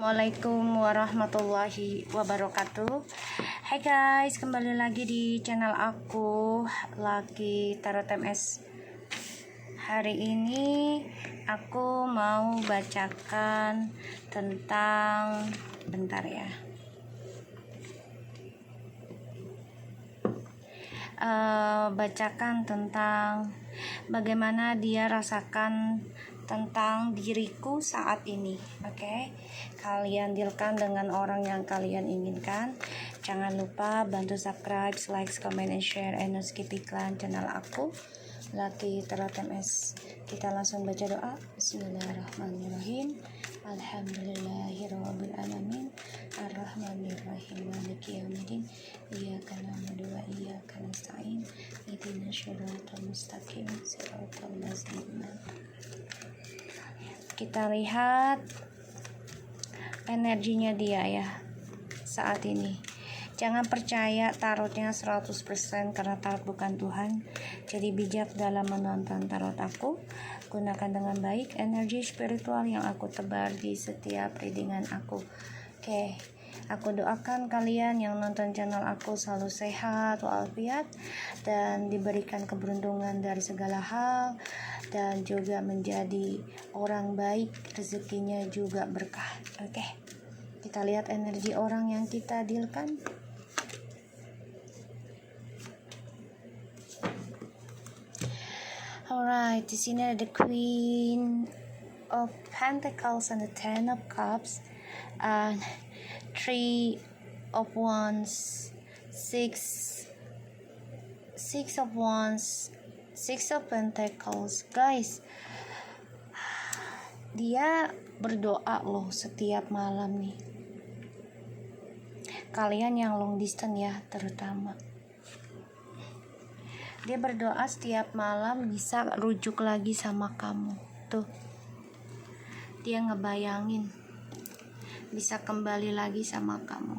Assalamualaikum warahmatullahi wabarakatuh. Hai guys, kembali lagi di channel aku Lucky Tarot MS. Hari ini aku mau bacakan tentang bacakan tentang bagaimana dia rasakan tentang diriku saat ini. Oke, kalian dealkan dengan orang yang kalian inginkan. Jangan lupa bantu subscribe, like, comment, and share, and no skip iklan channel aku Lucky Tarot MS. Kita langsung baca doa. Bismillahirrahmanirrahim. Alhamdulillahirabbil alamin. Arrahmanirrahim. Maliki yaumiddin. Iyyaka na'budu wa iyyaka nasta'in. Ihdinas shiratal mustaqim. Shiratal ladzina. Kita lihat energinya dia ya saat ini. Jangan percaya tarotnya 100% karena tarot bukan Tuhan. Jadi bijak dalam menonton tarot aku. Gunakan dengan baik energi spiritual yang aku tebar di setiap readingan aku. Oke, aku doakan kalian yang nonton channel aku selalu sehat walafiat dan diberikan keberuntungan dari segala hal, dan juga menjadi orang baik, rezekinya juga berkah. Oke, kita lihat energi orang yang kita dealkan. Alright, di sini ada the Queen of Pentacles and the Ten of Cups, and Three of Wands, Six of Wands, Six of Pentacles. Guys, dia berdoa loh setiap malam nih. Kalian yang long distance ya terutama. Dia berdoa setiap malam bisa rujuk lagi sama kamu. Tuh. Dia ngebayangin bisa kembali lagi sama kamu.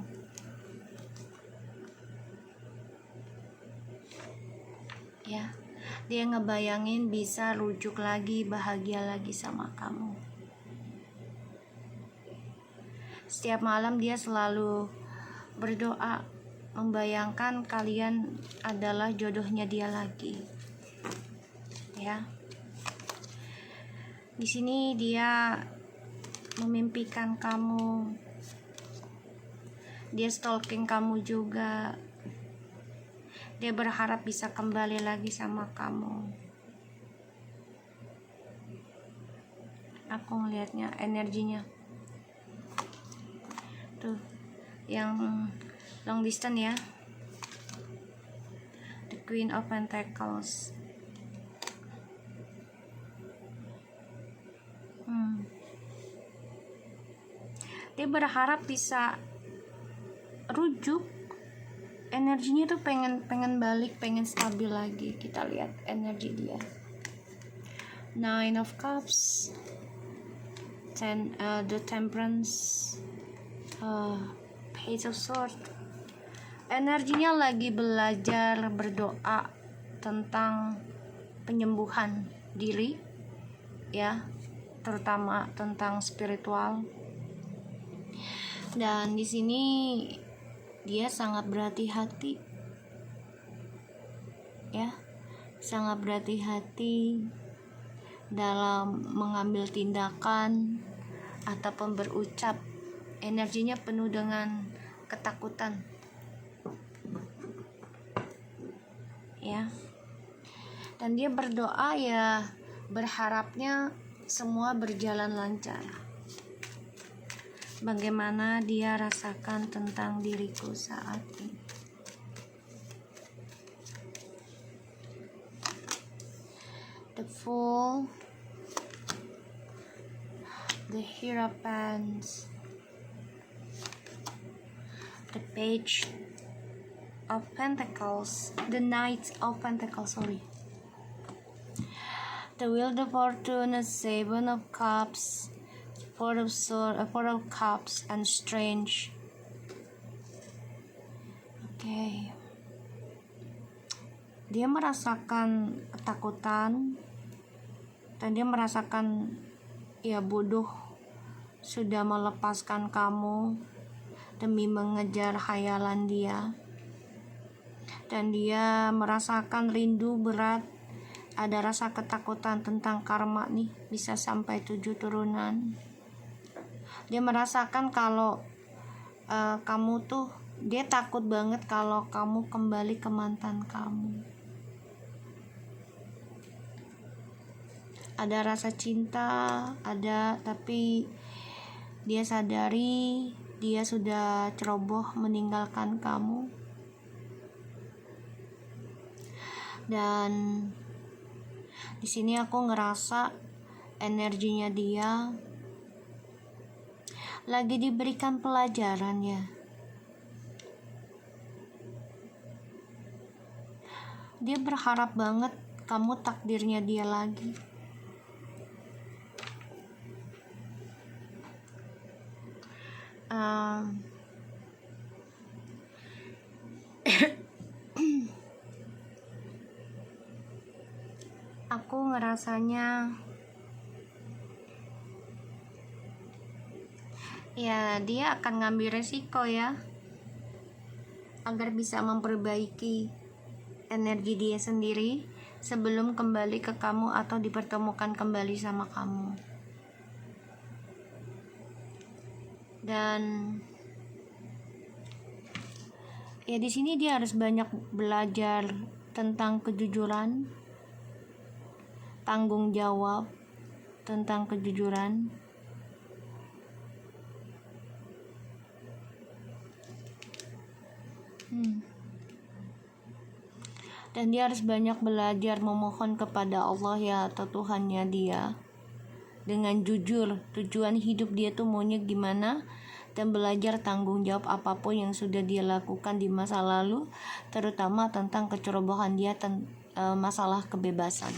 Ya. Dia ngebayangin bisa rujuk lagi, bahagia lagi sama kamu. Setiap malam dia selalu berdoa, membayangkan kalian adalah jodohnya dia lagi. Ya. Di sini dia memimpikan kamu. Dia stalking kamu juga. Dia berharap bisa kembali lagi sama kamu. Aku ngelihatnya energinya. Tuh, yang long distance ya. The Queen of Pentacles. Dia berharap bisa rujuk. Energinya tuh pengen balik, pengen stabil lagi. Kita lihat energi dia. Nine of Cups, the Temperance, Page of Swords. Energinya lagi belajar berdoa tentang penyembuhan diri, ya, terutama tentang spiritual. Dan di sini dia sangat berhati-hati, ya, sangat berhati-hati dalam mengambil tindakan ataupun berucap. Energinya penuh dengan ketakutan, ya. Dan dia berdoa ya, berharapnya semua berjalan lancar. Bagaimana dia rasakan tentang diriku saat ini. The Fool, the Hierophant, the Page of Pentacles, the Knight of Pentacles, the Wheel of Fortune, the Seven of Cups, Four of Cups, and Strange. Okay. Dia merasakan ketakutan dan dia merasakan ya bodoh sudah melepaskan kamu demi mengejar khayalan dia, dan dia merasakan rindu berat. Ada rasa ketakutan tentang karma nih, bisa sampai 7 turunan. Dia merasakan kalau kamu tuh, dia takut banget kalau kamu kembali ke mantan kamu. Ada rasa cinta, ada, tapi dia sadari dia sudah ceroboh meninggalkan kamu. Dan di sini aku ngerasa energinya dia lagi diberikan pelajaran ya. Dia berharap banget kamu takdirnya dia lagi. Aku ngerasanya ya dia akan ngambil resiko ya, agar bisa memperbaiki energi dia sendiri sebelum kembali ke kamu atau dipertemukan kembali sama kamu. Dan ya di sini dia harus banyak belajar tentang kejujuran, tanggung jawab tentang kejujuran. Dan dia harus banyak belajar memohon kepada Allah ya, atau Tuhannya dia, dengan jujur tujuan hidup dia tuh maunya gimana, dan belajar tanggung jawab apapun yang sudah dia lakukan di masa lalu, terutama tentang kecerobohan dia masalah kebebasan.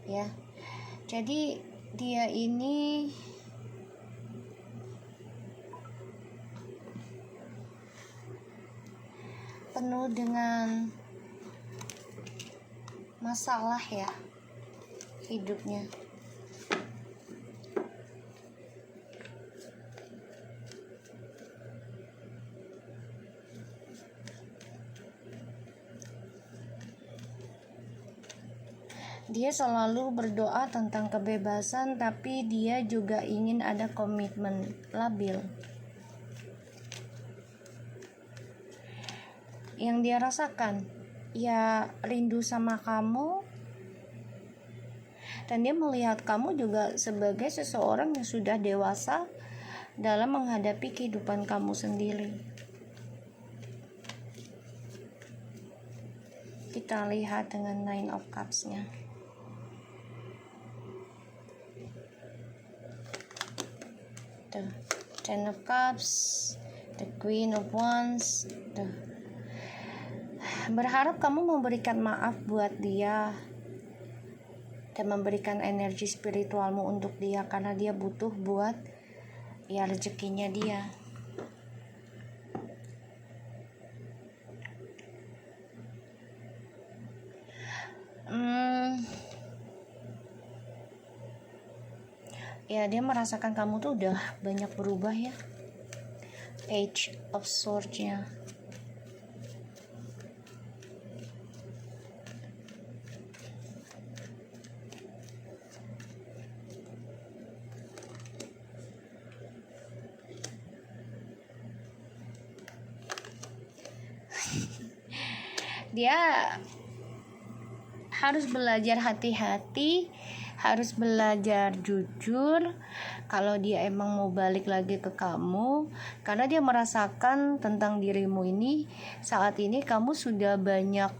Ya, jadi dia ini penuh dengan masalah ya hidupnya. Dia selalu berdoa tentang kebebasan, tapi dia juga ingin ada komitmen labil. Yang dia rasakan ya rindu sama kamu, dan dia melihat kamu juga sebagai seseorang yang sudah dewasa dalam menghadapi kehidupan kamu sendiri. Kita lihat dengan Nine of Cups-nya. The Ten of Cups, the Queen of Wands, berharap kamu memberikan maaf buat dia dan memberikan energi spiritualmu untuk dia, karena dia butuh buat ya rezekinya dia. Ya dia merasakan kamu tuh udah banyak berubah ya. Page of Swords-nya. Dia harus belajar hati-hati, harus belajar jujur kalau dia emang mau balik lagi ke kamu, karena dia merasakan tentang dirimu ini saat ini kamu sudah banyak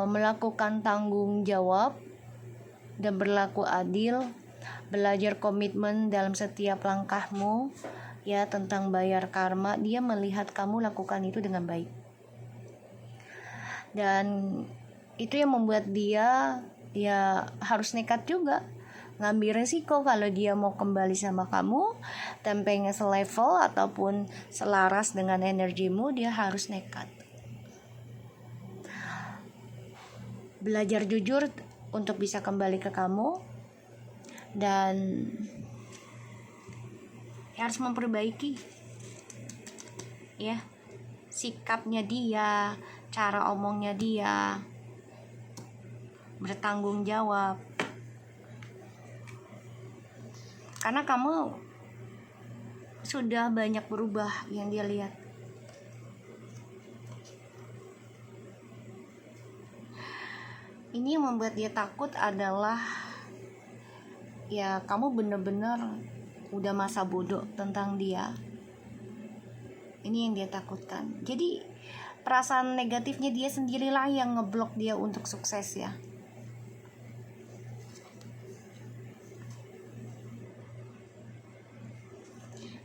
melakukan tanggung jawab dan berlaku adil, belajar komitmen dalam setiap langkahmu ya, tentang bayar karma. Dia melihat kamu lakukan itu dengan baik, dan itu yang membuat dia ya harus nekat juga ngambil resiko kalau dia mau kembali sama kamu dan pengen selevel ataupun selaras dengan energimu. Dia harus nekat. belajar jujur untuk bisa kembali ke kamu, dan harus memperbaiki ya sikapnya dia, cara omongnya dia, bertanggung jawab. Karena kamu sudah banyak berubah yang dia lihat. Ini yang membuat dia takut adalah ya kamu bener-bener udah masa bodoh tentang dia. Ini yang dia takutkan. Jadi perasaan negatifnya dia sendirilah yang ngeblok dia untuk sukses ya.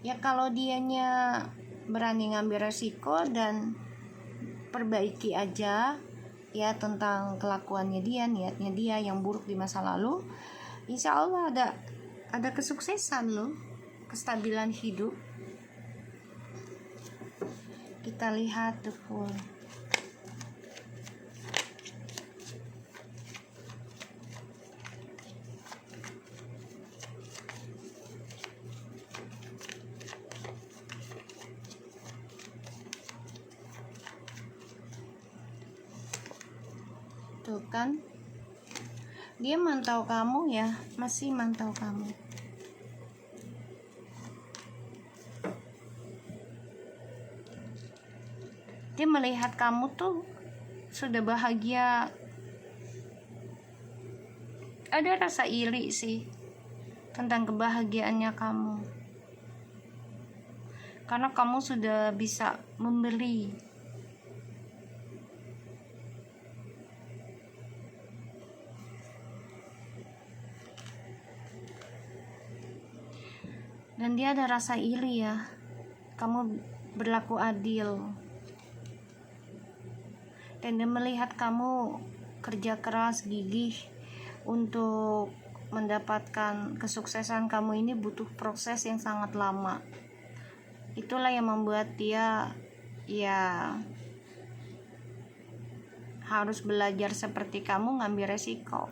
Ya kalau dianya berani ngambil resiko dan perbaiki aja ya tentang kelakuannya dia, niatnya dia yang buruk di masa lalu, insya Allah ada kesuksesan loh, kestabilan hidup. Kita lihat the Fool. Tuh kan, dia mantau kamu ya, masih mantau kamu. Dia melihat kamu tuh sudah bahagia. Ada rasa iri sih tentang kebahagiaannya kamu, karena kamu sudah bisa memberi. Dan dia ada rasa iri ya, kamu berlaku adil. Dan dia melihat kamu kerja keras, gigih untuk mendapatkan kesuksesan kamu ini butuh proses yang sangat lama. Itulah yang membuat dia ya harus belajar seperti kamu, ngambil resiko,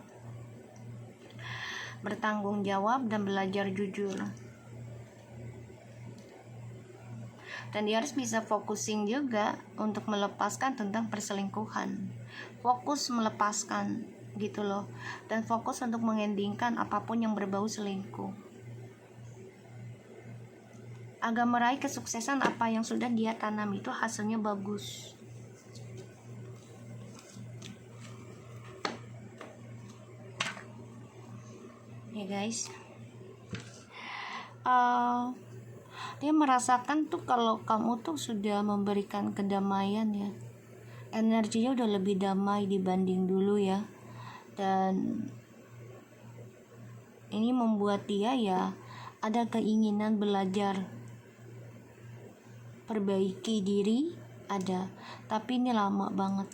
bertanggung jawab, dan belajar jujur. Dan dia harus bisa focusing juga untuk melepaskan tentang perselingkuhan, fokus melepaskan gitu loh, dan fokus untuk mengendingkan apapun yang berbau selingkuh, agar meraih kesuksesan. Apa yang sudah dia tanam itu hasilnya bagus. Ya guys, dia merasakan tuh kalau kamu tuh sudah memberikan kedamaian ya, energinya udah lebih damai dibanding dulu ya. Dan ini membuat dia ya ada keinginan belajar, perbaiki diri ada, tapi ini lama banget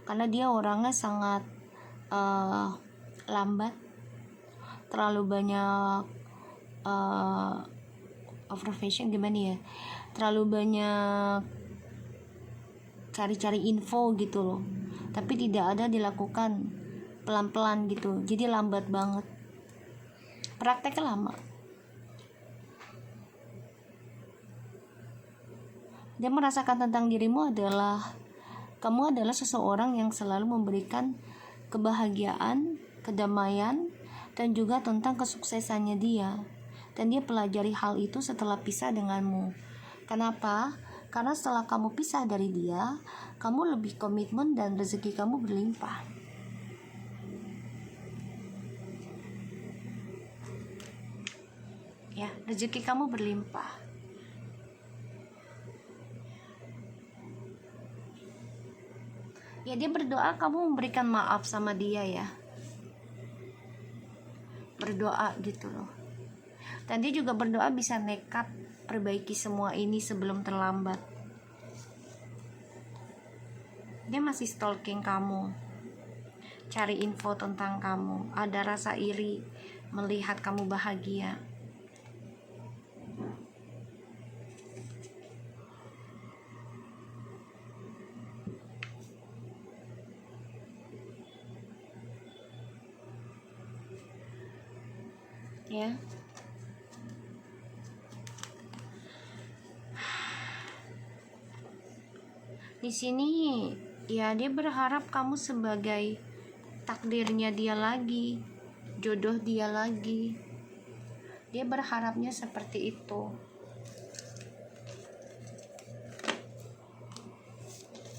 karena dia orangnya sangat lambat, terlalu banyak overfishing, gimana ya, terlalu banyak cari-cari info gitu loh, tapi tidak ada dilakukan pelan-pelan gitu, jadi lambat banget, prakteknya lama. Dia merasakan tentang dirimu adalah kamu adalah seseorang yang selalu memberikan kebahagiaan, kedamaian, dan juga tentang kesuksesannya dia. Dan dia pelajari hal itu setelah pisah denganmu. Kenapa? Karena setelah kamu pisah dari dia, kamu lebih komitmen dan rezeki kamu berlimpah. Ya, rezeki kamu berlimpah. Ya, dia berdoa kamu memberikan maaf sama dia ya. Berdoa gitu loh. Dan dia juga berdoa bisa nekat perbaiki semua ini sebelum terlambat. Dia masih stalking kamu, cari info tentang kamu, ada rasa iri melihat kamu bahagia. Ya. Di sini ya dia berharap kamu sebagai takdirnya dia lagi, jodoh dia lagi. Dia berharapnya seperti itu.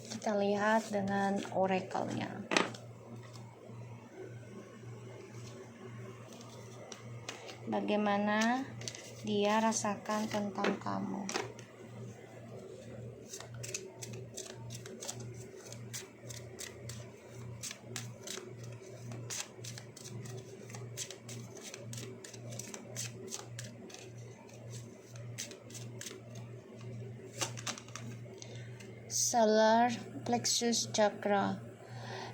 Kita lihat dengan oracle-nya. Bagaimana dia rasakan tentang kamu. Solar plexus chakra.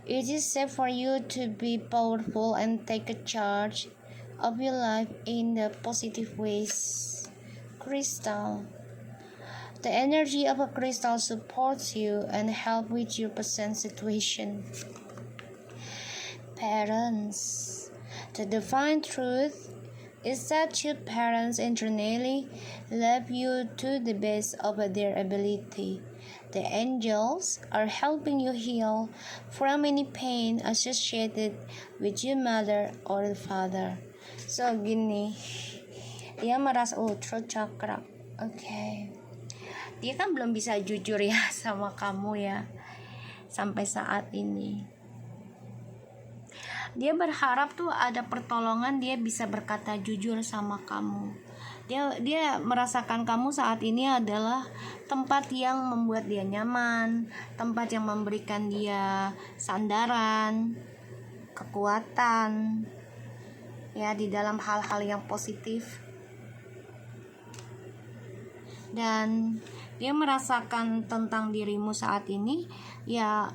It is safe for you to be powerful and take a charge of your life in the positive ways. Crystal. The energy of a crystal supports you and help with your present situation. Parents. The divine truth is that your parents internally love you to the best of their ability. The angels are helping you heal from any pain associated with your mother or father. So gini, dia merasa throat chakra. Oke. Dia kan belum bisa jujur ya sama kamu ya sampai saat ini. Dia berharap tuh ada pertolongan, dia bisa berkata jujur sama kamu. Dia merasakan kamu saat ini adalah tempat yang membuat dia nyaman, tempat yang memberikan dia sandaran, kekuatan, ya di dalam hal-hal yang positif. Dan dia merasakan tentang dirimu saat ini, ya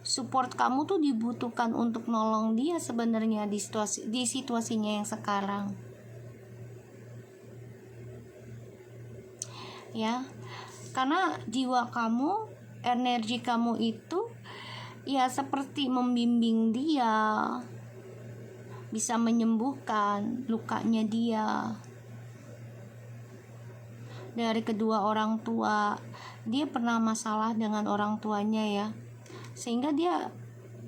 support kamu tuh dibutuhkan untuk nolong dia sebenarnya di situasinya yang sekarang. Ya, karena jiwa kamu, energi kamu itu ya seperti membimbing dia, bisa menyembuhkan lukanya dia. Dari kedua orang tua, dia pernah masalah dengan orang tuanya ya, sehingga dia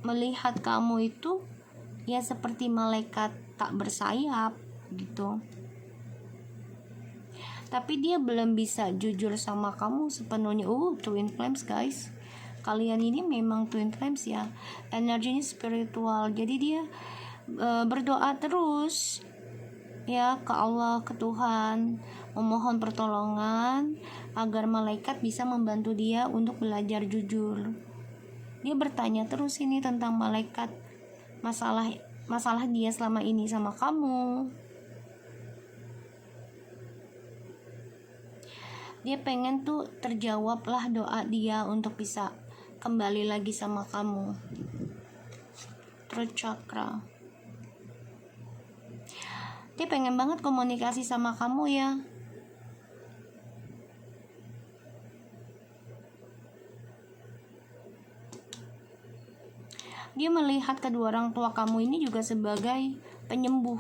melihat kamu itu ya seperti malaikat tak bersayap gitu. Tapi dia belum bisa jujur sama kamu sepenuhnya. Twin flames guys, kalian ini memang twin flames ya, energinya spiritual. Jadi dia berdoa terus ya ke Allah, ke Tuhan, memohon pertolongan agar malaikat bisa membantu dia untuk belajar jujur. Dia bertanya terus ini tentang malaikat, masalah dia selama ini sama kamu. Dia pengen tuh terjawablah doa dia untuk bisa kembali lagi sama kamu. Throat chakra. Dia pengen banget komunikasi sama kamu ya. Dia melihat kedua orang tua kamu ini juga sebagai penyembuh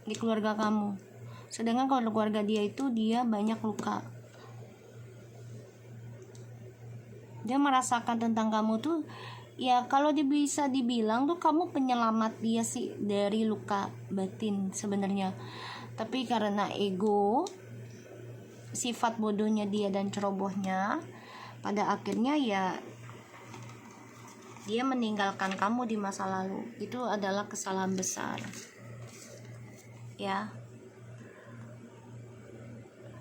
di keluarga kamu. Sedangkan kalau keluarga dia itu dia banyak luka. Dia merasakan tentang kamu tuh ya kalau dia bisa dibilang tuh kamu penyelamat dia sih dari luka batin sebenarnya. Tapi karena ego, sifat bodohnya dia dan cerobohnya, pada akhirnya ya dia meninggalkan kamu di masa lalu. Itu adalah kesalahan besar. Ya.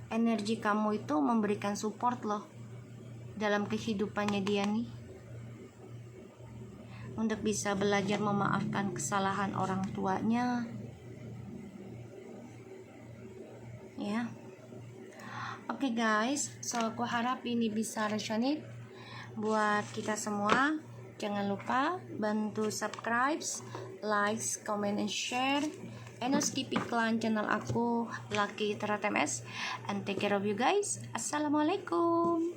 Energi kamu itu memberikan support loh dalam kehidupannya dia nih, untuk bisa belajar memaafkan kesalahan orang tuanya ya. Oke guys, so aku harap ini bisa resonate buat kita semua. Jangan lupa bantu subscribe, like, comment, and share. And no skip iklan channel aku Lucky Tera TMS. And take care of you guys. Assalamualaikum.